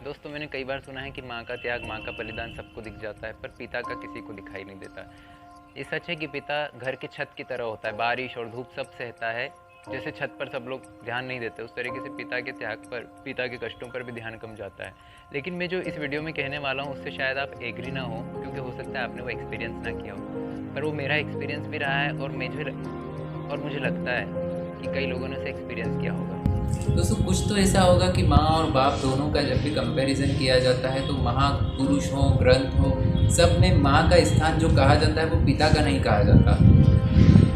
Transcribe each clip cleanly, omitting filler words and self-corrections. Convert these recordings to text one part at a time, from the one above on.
दोस्तों मैंने कई बार सुना है कि माँ का त्याग, माँ का बलिदान सबको दिख जाता है, पर पिता का किसी को दिखाई नहीं देता। ये सच है कि पिता घर के छत की तरह होता है, बारिश और धूप सब सहता है। जैसे छत पर सब लोग ध्यान नहीं देते, उस तरीके से पिता के त्याग पर, पिता के कष्टों पर भी ध्यान कम जाता है। लेकिन मैं जो इस वीडियो में कहने वाला हूँ उससे शायद आप एग्री ना हो, क्योंकि हो सकता है आपने वो एक्सपीरियंस ना किया हो, पर वो मेरा एक्सपीरियंस भी रहा है और मुझे लगता है कि कई लोगों ने उसे एक्सपीरियंस किया होगा। दोस्तों कुछ तो ऐसा होगा कि माँ और बाप दोनों का जब भी कंपैरिजन किया जाता है तो महापुरुष हो, ग्रंथ हो, सब में माँ का स्थान जो कहा जाता है वो पिता का नहीं कहा जाता।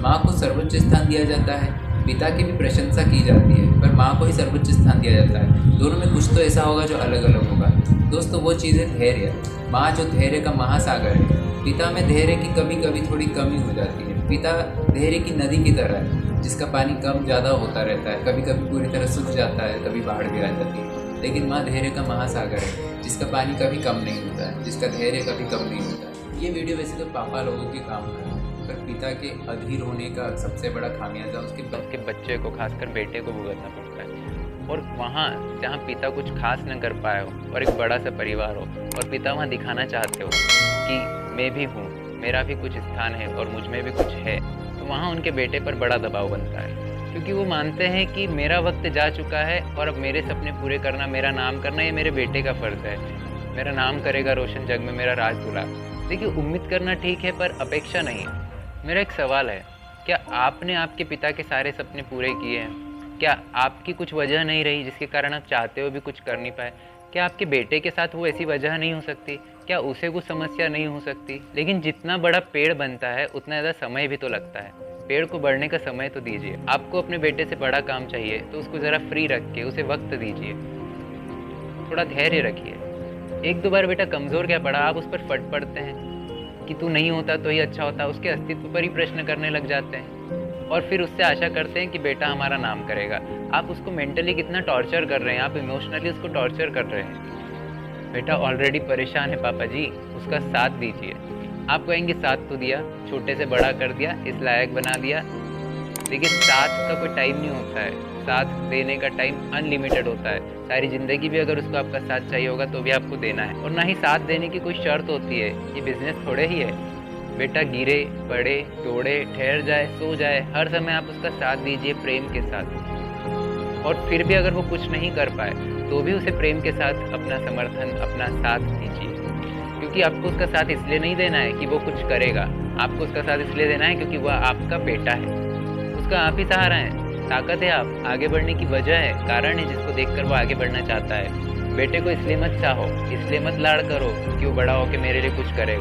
माँ को सर्वोच्च स्थान दिया जाता है, पिता की भी प्रशंसा की जाती है, पर माँ को ही सर्वोच्च स्थान दिया जाता है। दोनों में कुछ तो ऐसा होगा जो अलग अलग होगा। दोस्तों वो चीज़ है धैर्य। माँ जो धैर्य का महासागर है, पिता में धैर्य की कभी कभी थोड़ी कमी हो जाती है। पिता धैर्य की नदी की तरह है, जिसका पानी कम ज़्यादा होता रहता है, कभी कभी पूरी तरह सूख जाता है, कभी बाढ़ भी आ जाती है। लेकिन माँ धैर्य का महासागर है, जिसका पानी कभी कम नहीं होता है, जिसका धैर्य कभी कम नहीं होता है। ये वीडियो वैसे तो पापा लोगों के काम का है, पर पिता के अधीर होने का सबसे बड़ा खामियाजा उसके बच्चे को, खासकर बेटे को भुगतना पड़ता है। और वहाँ जहाँ पिता कुछ खास न कर पाए हो और एक बड़ा सा परिवार हो, और पिता वहाँ दिखाना चाहते हो कि मैं भी हूँ, मेरा भी कुछ स्थान है और मुझ में भी कुछ है, तो वहाँ उनके बेटे पर बड़ा दबाव बनता है, क्योंकि वो मानते हैं कि मेरा वक्त जा चुका है और अब मेरे सपने पूरे करना, मेरा नाम करना, ये मेरे बेटे का फ़र्ज़ है। मेरा नाम करेगा रोशन जग में मेरा राज दूल्हा। देखिए, उम्मीद करना ठीक है, पर अपेक्षा नहीं। मेरा एक सवाल है, क्या आपने आपके पिता के सारे सपने पूरे किए हैं? क्या आपकी कुछ वजह नहीं रही जिसके कारण आप चाहते हो भी कुछ कर नहीं पाए? क्या आपके बेटे के साथ वो ऐसी वजह नहीं हो सकती? क्या उसे कुछ समस्या नहीं हो सकती? लेकिन जितना बड़ा पेड़ बनता है उतना ज़्यादा समय भी तो लगता है। पेड़ को बढ़ने का समय तो दीजिए। आपको अपने बेटे से बड़ा काम चाहिए तो उसको ज़रा फ्री रख के उसे वक्त दीजिए, थोड़ा धैर्य रखिए। एक दो बार बेटा कमज़ोर क्या पड़ा, आप उस पर फट पड़ते हैं कि तू नहीं होता तो ही अच्छा होता, उसके अस्तित्व पर ही प्रश्न करने लग जाते हैं और फिर उससे आशा करते हैं कि बेटा हमारा नाम करेगा। आप उसको मेंटली कितना टॉर्चर कर रहे हैं, आप इमोशनली उसको टॉर्चर कर रहे हैं। बेटा ऑलरेडी परेशान है पापा जी, उसका साथ दीजिए। आप कहेंगे साथ तो दिया, छोटे से बड़ा कर दिया, इस लायक बना दिया। देखिए, साथ का कोई टाइम नहीं होता है, साथ देने का टाइम अनलिमिटेड होता है। सारी ज़िंदगी भी अगर उसको आपका साथ चाहिए होगा तो भी आपको देना है, और ना ही साथ देने की कोई शर्त होती है। ये बिजनेस थोड़े ही है। बेटा गिरे, पड़े, तोड़े, ठहर जाए, सो जाए, हर समय आप उसका साथ दीजिए प्रेम के साथ। और फिर भी अगर वो कुछ नहीं कर पाए तो भी उसे प्रेम के साथ अपना समर्थन, अपना साथ दीजिए, क्योंकि आपको उसका साथ इसलिए नहीं देना है कि वो कुछ करेगा। आपको उसका साथ इसलिए देना है क्योंकि वह आपका बेटा है, उसका आप ही सहारा है, ताकत है, आप आगे बढ़ने की वजह है, कारण है जिसको देखकर वो आगे बढ़ना चाहता है। बेटे को इसलिए मत चाहो, इसलिए मत लाड़ करो कि वो बड़ा होकर मेरे लिए कुछ करे,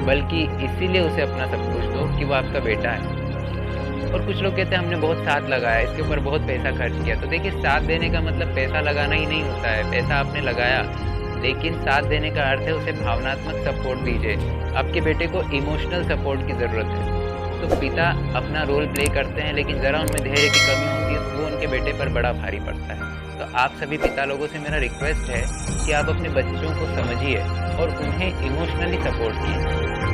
बल्कि इसीलिए उसे अपना सब कुछ दो कि वो आपका बेटा है। और कुछ लोग कहते हैं हमने बहुत साथ लगाया, इसके ऊपर बहुत पैसा खर्च किया। तो देखिए, साथ देने का मतलब पैसा लगाना ही नहीं होता है। पैसा आपने लगाया, लेकिन साथ देने का अर्थ है उसे भावनात्मक सपोर्ट दीजिए। आपके बेटे को इमोशनल सपोर्ट की ज़रूरत है। तो पिता अपना रोल प्ले करते हैं, लेकिन ज़रा उनमें धैर्य की कमी होती है तो वो उनके बेटे पर बड़ा भारी पड़ता है। तो आप सभी पिता लोगों से मेरा रिक्वेस्ट है कि आप अपने बच्चों को समझिए और उन्हें इमोशनली सपोर्ट कीजिए।